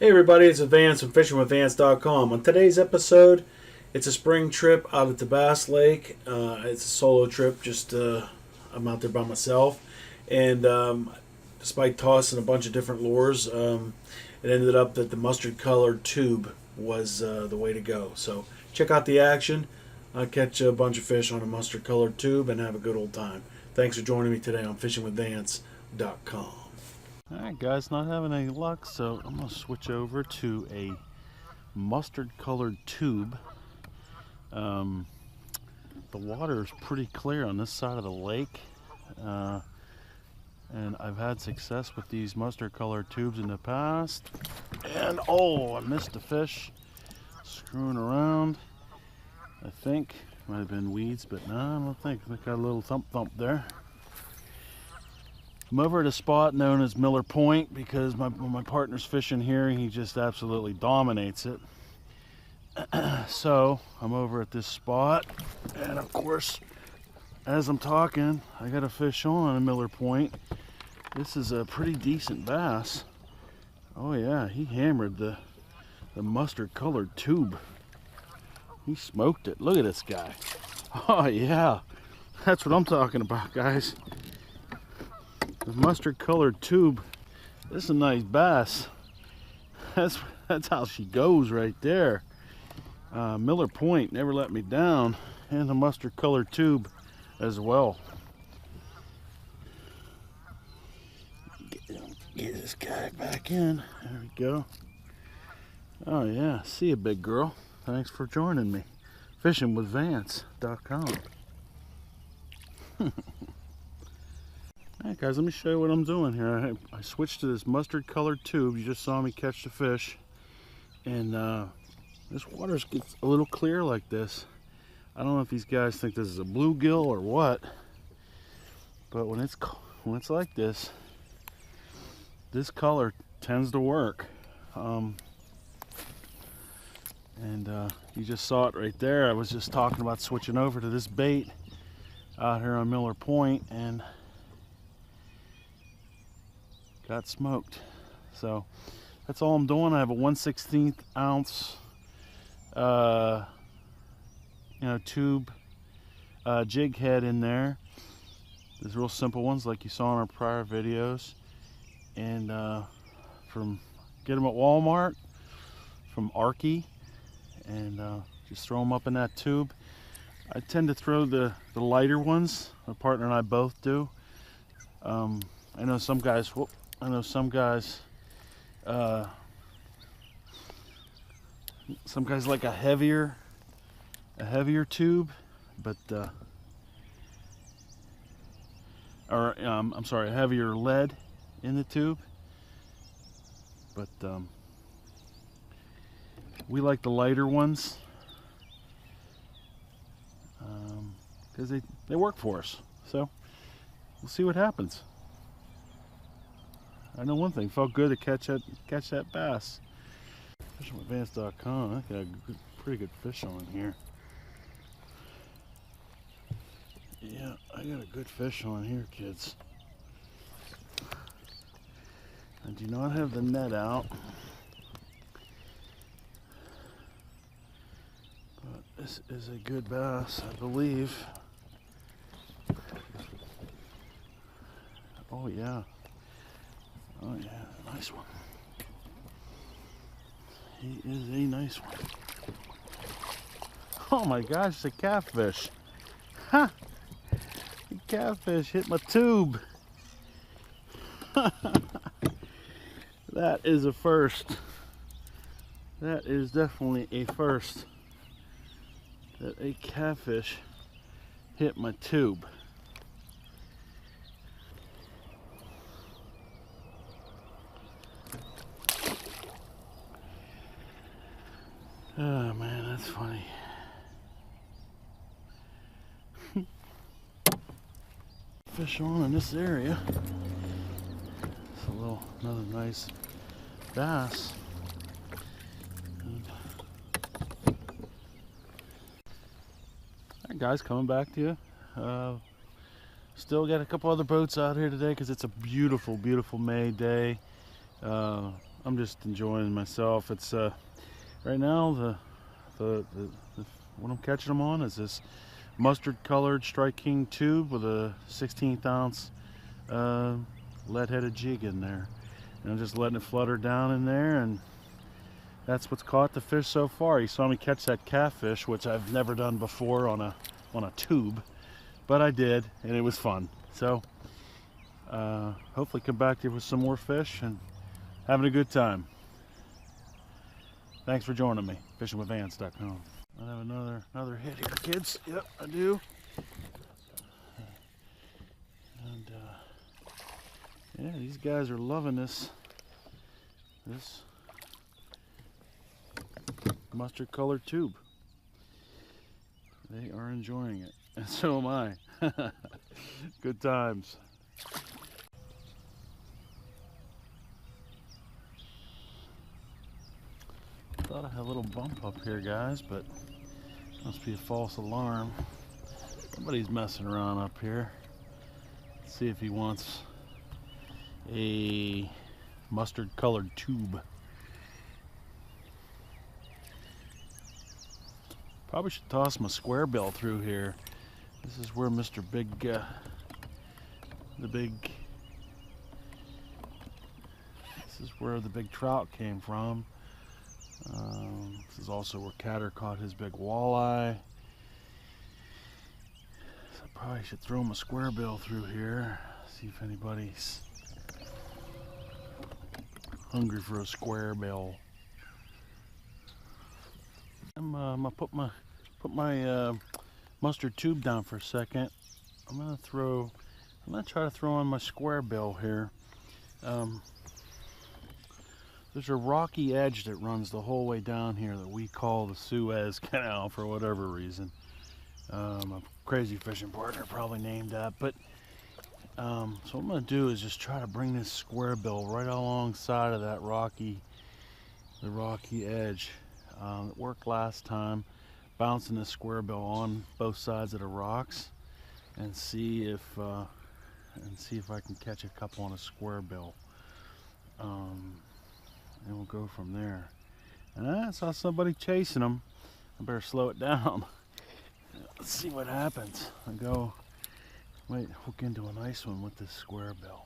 Hey everybody, it's Vance from fishingwithvance.com. On today's episode, it's a spring trip out at the Bass Lake. It's a solo trip, just I'm out there by myself. And despite tossing a bunch of different lures, it ended up that the mustard colored tube was the way to go. So check out the action. I'll catch a bunch of fish on a mustard colored tube and have a good old time. Thanks for joining me today on fishingwithvance.com. Alright guys, not having any luck, so I'm going to switch over to a mustard colored tube. The water is pretty clear on this side of the lake, and I've had success with these mustard colored tubes in the past. And oh, I missed a fish screwing around. I think might have been weeds, but no, I don't think. I got a little thump there. I'm over at a spot known as Miller Point because when my partner's fishing here, he just absolutely dominates it. So I'm over at this spot, and of course, as I'm talking, I got a fish on a Miller Point. This is a pretty decent bass. Oh yeah, he hammered the mustard colored tube. He smoked it. Look at this guy. Oh yeah, that's what I'm talking about, guys. The mustard colored tube. This is a nice bass. That's how she goes right there. Miller Point never let me down, and the mustard colored tube as well. Get this guy back in. There we go. Oh yeah, see you, big girl. Thanks for joining me. Fishingwithvance.com. Alright guys, let me show you what I'm doing here. I switched to this mustard colored tube. You just saw me catch the fish. And this water gets a little clear like this. I don't know if these guys think this is a bluegill or what. But when it's like this, this color tends to work. You just saw it right there. I was just talking about switching over to this bait out here on Miller Point and got smoked. So that's all I'm doing. I have a 1/16 ounce tube jig head in there. There's real simple ones like you saw in our prior videos, and get them at Walmart from Arky, and just throw them up in that tube. I tend to throw the lighter ones. My partner and I both do. I know some guys like a heavier tube, but I'm sorry, a heavier lead in the tube. But we like the lighter ones because they work for us. So we'll see what happens. I know one thing, felt good to catch that bass. Fishingwithvance.com. I got a pretty good fish on here. Yeah, I got a good fish on here, kids. I do not have the net out, but this is a good bass, I believe. Oh yeah. Oh yeah, nice one. He is a nice one. Oh my gosh, it's a catfish. Ha! The catfish hit my tube. That is a first. That is definitely a first. That a catfish hit my tube. Oh man, that's funny. Fish on in this area. It's another nice bass. Alright guys, coming back to you. Still got a couple other boats out here today because it's a beautiful, beautiful May day. I'm just enjoying myself. It's right now the what I'm catching them on is this mustard colored Strike King tube with a 16th ounce lead-headed jig in there, and I'm just letting it flutter down in there, and that's what's caught the fish so far. You saw me catch that catfish, which I've never done before on a tube, but I did, and it was fun. So hopefully come back here with some more fish and having a good time. Thanks for joining me. FishingWithVance.com. I have another hit here, kids. Yep, I do. And yeah, these guys are loving this mustard colored tube. They are enjoying it, and so am I. Good times. Thought I had a little bump up here, guys, but must be a false alarm. Somebody's messing around up here. Let's see if he wants a mustard colored tube. Probably should toss my square bill through here. This is where Mr. Big, this is where the big trout came from. This is also where Catter caught his big walleye. So I probably should throw my square bill through here. See if anybody's hungry for a square bill. I'm gonna put my mustard tube down for a second. I'm gonna try to throw on my square bill here. There's a rocky edge that runs the whole way down here that we call the Suez Canal for whatever reason. My crazy fishing partner probably named that, but so what I'm gonna do is just try to bring this square bill right alongside of that rocky edge. It worked last time, bouncing the square bill on both sides of the rocks, and see if I can catch a couple on a square bill. And we'll go from there. And I saw somebody chasing them. I better slow it down. Let's see what happens. Might hook into a nice one with this square bill.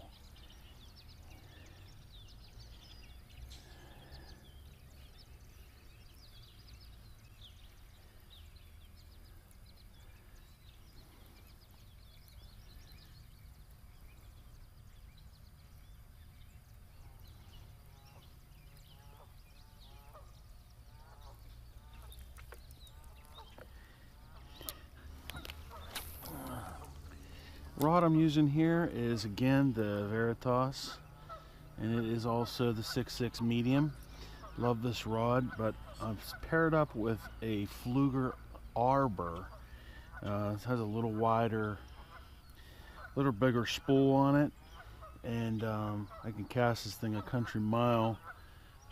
Rod I'm using here is again the Veritas, and it is also the 6.6 medium. Love this rod, but I've paired up with a Fluger Arbor. It has a little wider, little bigger spool on it, and I can cast this thing a country mile.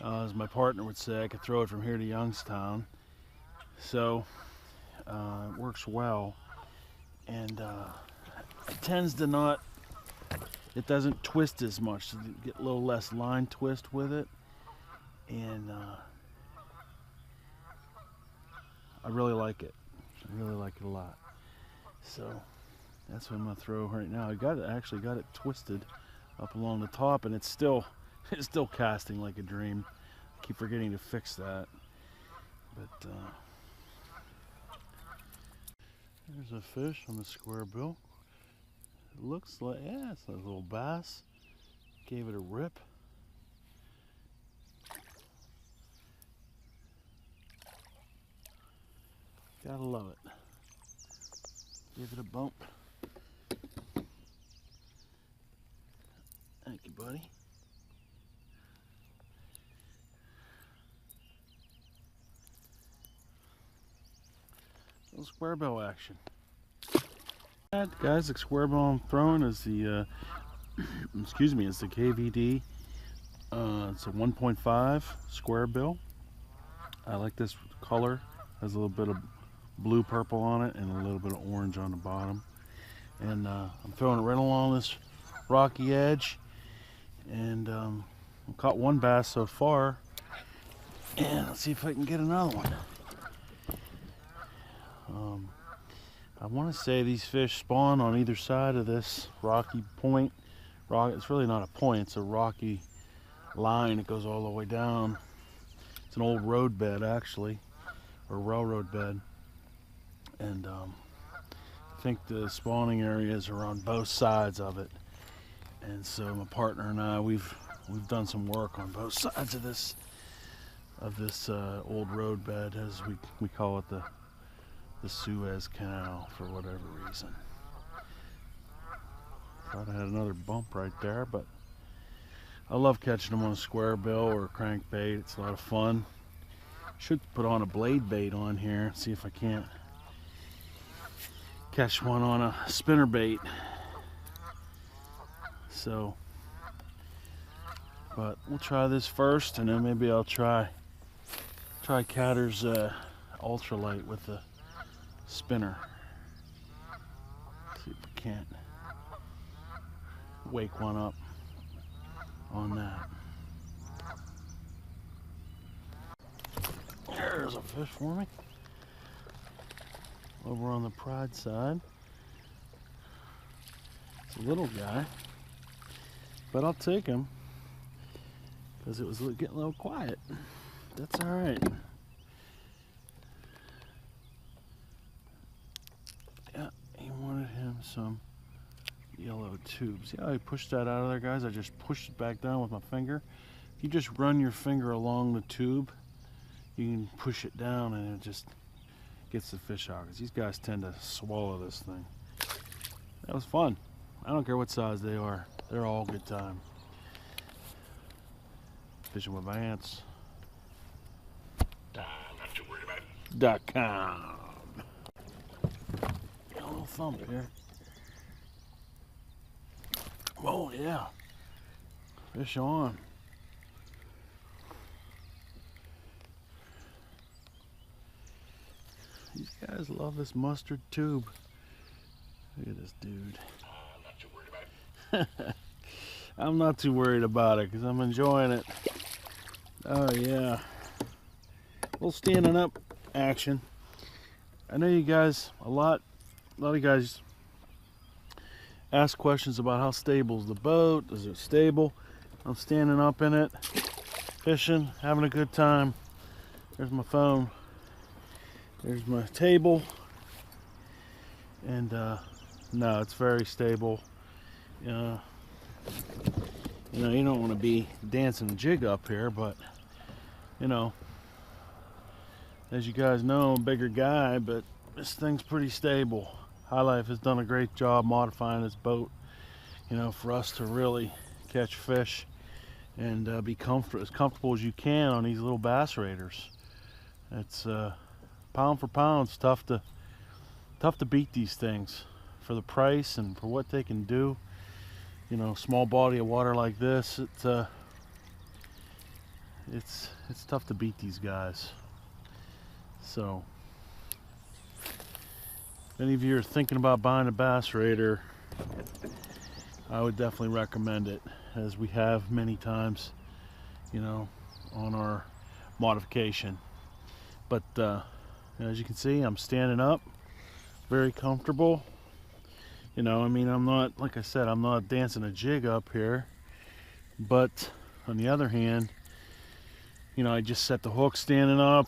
As my partner would say, I could throw it from here to Youngstown. So it works well, and it doesn't twist as much, so you get a little less line twist with it, and I really like it. I really like it a lot. So that's what I'm gonna throw right now. I actually got it twisted up along the top, and it's still casting like a dream. I keep forgetting to fix that, but there's a fish on the square bill. It looks like, yeah, it's a little bass. Gave it a rip. Gotta love it. Give it a bump. Thank you, buddy. Little square bill action. Guys, the square bill I'm throwing is the excuse me, it's the KVD. It's a 1.5 square bill. I like this color. Has a little bit of blue purple on it and a little bit of orange on the bottom. And I'm throwing it right along this rocky edge, and I've caught one bass so far, and let's see if I can get another one. I want to say these fish spawn on either side of this rocky point. It's really not a point, it's a rocky line that goes all the way down. It's an old road bed, actually, or railroad bed. And I think the spawning areas are on both sides of it. And so my partner and I, we've done some work on both sides of this old road bed, as we call it, the Suez Canal, for whatever reason. Thought I had another bump right there, but I love catching them on a square bill or a crankbait. It's a lot of fun. Should put on a blade bait on here, see if I can't catch one on a spinner bait. So, but we'll try this first, and then maybe I'll try Catter's ultralight with the spinner. See if I can't wake one up on that. There's a fish for me over on the pride side. It's a little guy, but I'll take him because it was getting a little quiet. That's all right. Yeah, he wanted him some yellow tubes. See how I pushed that out of there, guys? I just pushed it back down with my finger. If you just run your finger along the tube, you can push it down and it just gets the fish out, because these guys tend to swallow this thing. That was fun. I don't care what size they are. They're all good time. Fishing with Vance. Not too worried about it. .com. Got a little thump here. Oh yeah. Fish on. These guys love this mustard tube. Look at this dude. I'm not too worried about it. I'm not too worried about it because I'm enjoying it. Oh yeah. A little standing up action. I know you guys, a lot of you guys ask questions about how stable is the boat. Is it stable? I'm standing up in it, fishing, having a good time. There's my phone. There's my table. And no, it's very stable. You know, you don't want to be dancing a jig up here, but you know, as you guys know, I'm a bigger guy, but this thing's pretty stable. High Life has done a great job modifying this boat, you know, for us to really catch fish and be as comfortable as you can on these little Bass Raiders. It's pound for pound, it's tough to beat these things for the price and for what they can do. You know, small body of water like this, it's tough to beat these guys. So, if any of you are thinking about buying a Bass Raider, I would definitely recommend it, as we have many times, you know, on our modification. But as you can see, I'm standing up, very comfortable. You know, I mean, I'm not, like I said, I'm not dancing a jig up here, but on the other hand, you know, I just set the hook standing up.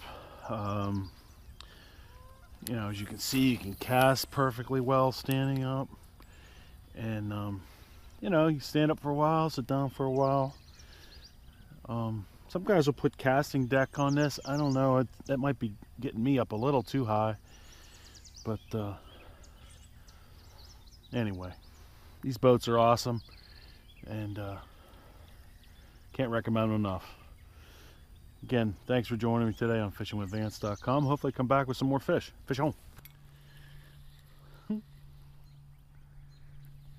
You know, as you can see, you can cast perfectly well standing up, and you know, you stand up for a while, sit down for a while. Some guys will put casting deck on this. I don't know, that might be getting me up a little too high, but anyway, these boats are awesome, and can't recommend them enough. Again, thanks for joining me today on fishingwithvance.com. Hopefully come back with some more fish. Fish on.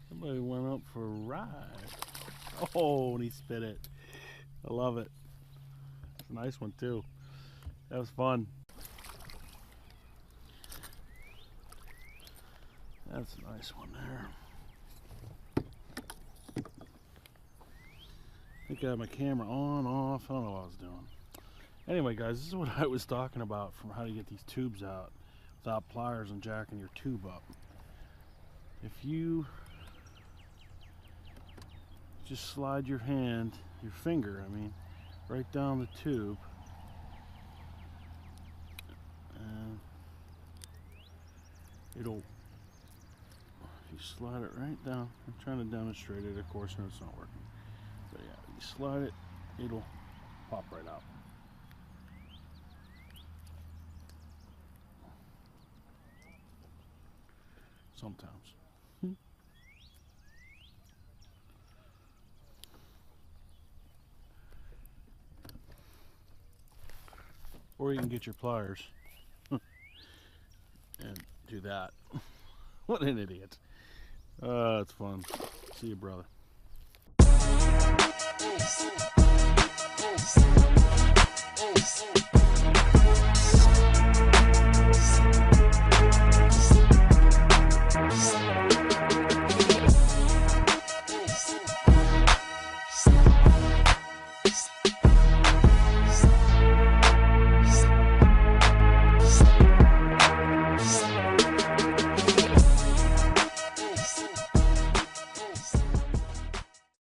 Somebody went up for a ride. Oh, and he spit it. I love it. It's a nice one too. That was fun. That's a nice one there. think I had my camera on, off. I don't know what I was doing. Anyway, guys, this is what I was talking about from how to get these tubes out without pliers and jacking your tube up. If you just slide your hand, your finger, I mean, right down the tube, and it'll, if you slide it right down, I'm trying to demonstrate it, of course, no, it's not working. But yeah, you slide it, it'll pop right out. Sometimes. Or you can get your pliers and do that. What an idiot. It's fun. See you, brother.